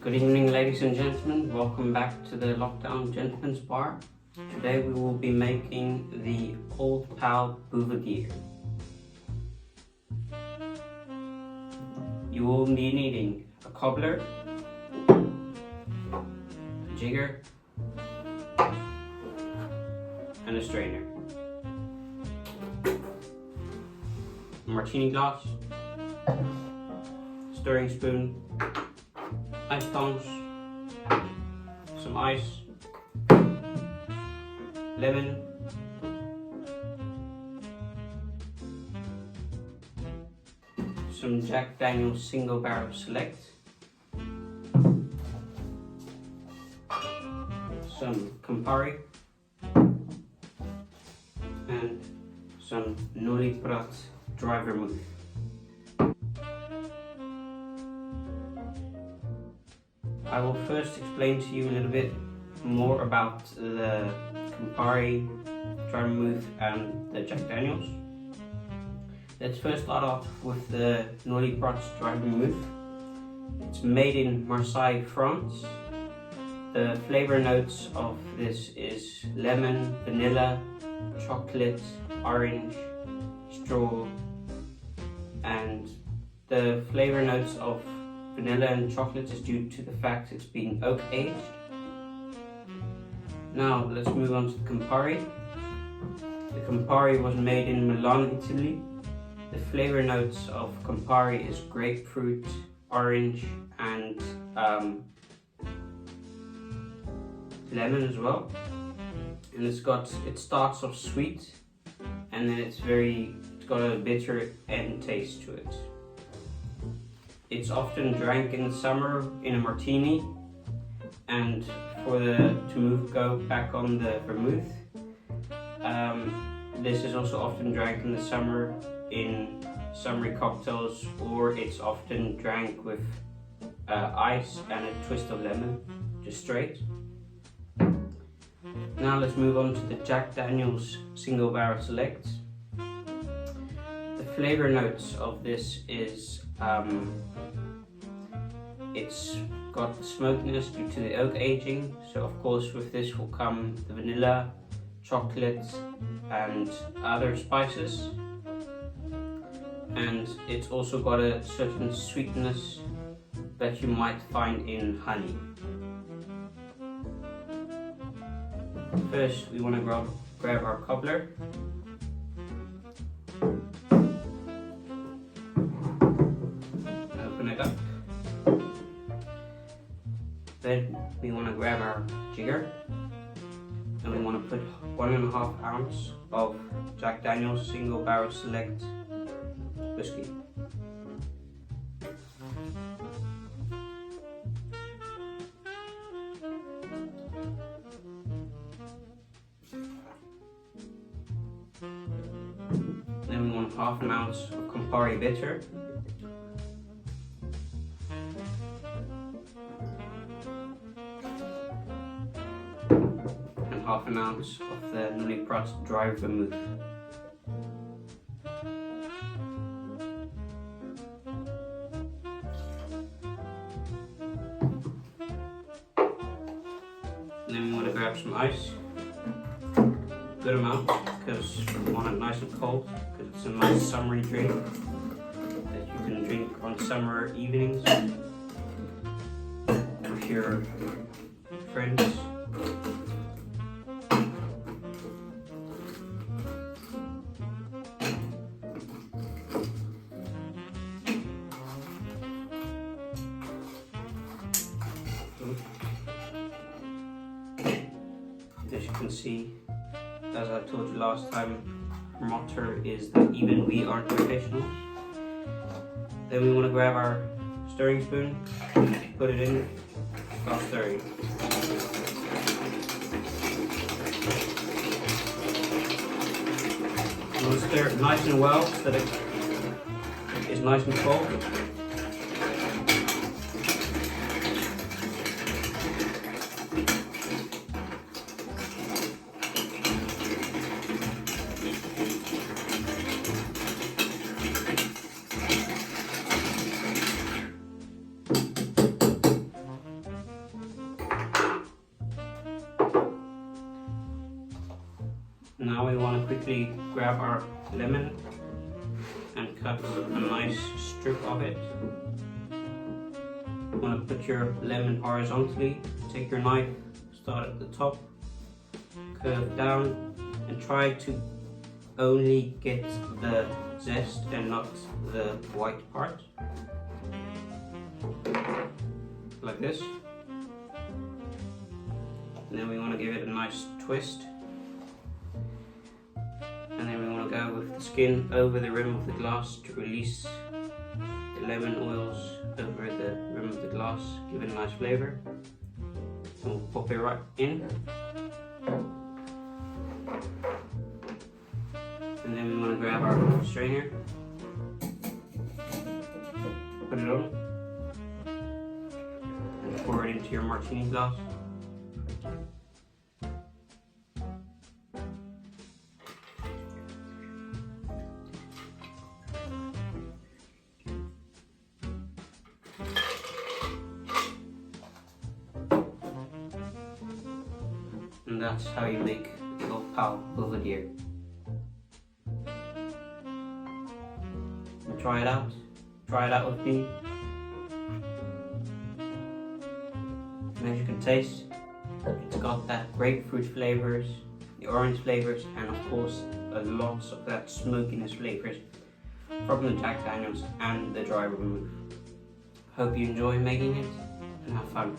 Good evening, ladies and gentlemen. Welcome back to the Lockdown Gentleman's Bar. Today we will be making the Old Pal Boulevardier. You will be needing a cobbler, a jigger, and a strainer. A martini glass, stirring spoon, ice tongs, some ice, lemon, some Jack Daniel's Single Barrel Select, some Campari, and some Noilly Prat dry vermouth. I will first explain to you a little bit more about the Campari, dry vermouth and the Jack Daniel's. Let's first start off with the Noilly Prat dry vermouth. It's made in Marseille, France. The flavor notes of this is lemon, vanilla, chocolate, orange, straw, and the flavor notes of vanilla and chocolate is due to the fact it's been oak aged. Now let's move on to the Campari. The Campari was made in Milan, Italy. The flavor notes of Campari is grapefruit, orange, and lemon as well. And it starts off sweet, and then it's got a bitter end taste to it. It's often drank in the summer in a martini, and go back on the vermouth. This is also often drank in the summer in summery cocktails, or it's often drank with ice and a twist of lemon, just straight. Now let's move on to the Jack Daniel's Single Barrel Select. The flavor notes of this is it's got the smokiness due to the oak aging, so of course with this will come the vanilla, chocolate and other spices, and it's also got a certain sweetness that you might find in honey. First we want to grab our cobbler. Open it up. Then we want to grab our jigger, and we want to put 1.5 ounce of Jack Daniel's Single Barrel Select whiskey. Then we want 1/2 ounce of Campari bitter. And 1/2 ounce of the Noilly Prat dry vermouth. And then we want to grab some ice. Good amount, because we want it nice and cold, because it's a nice summery drink that you can drink on summer evenings with your friends. As you can see, as I told you last time, our motto is that even we aren't professionals. Then we want to grab our stirring spoon, put it in, start stirring. You want to stir it nice and well so that it is nice and cold. quickly grab our lemon and cut a nice strip of it. You want to put your lemon horizontally. Take your knife, start at the top, curve down, and try to only get the zest and not the white part. Like this. And then we want to give it a nice twist. And then we want to go with the skin over the rim of the glass to release the lemon oils over the rim of the glass, give it a nice flavor. And we'll pop it right in. And then we want to grab our strainer, put it on, and pour it into your martini glass. And that's how you make the Old Pal Boulevardier. And try it out with me. And as you can taste, it's got that grapefruit flavors, the orange flavors, and of course lots of that smokiness flavors from the Jack Daniels and the dry vermouth. Hope you enjoy making it and have fun.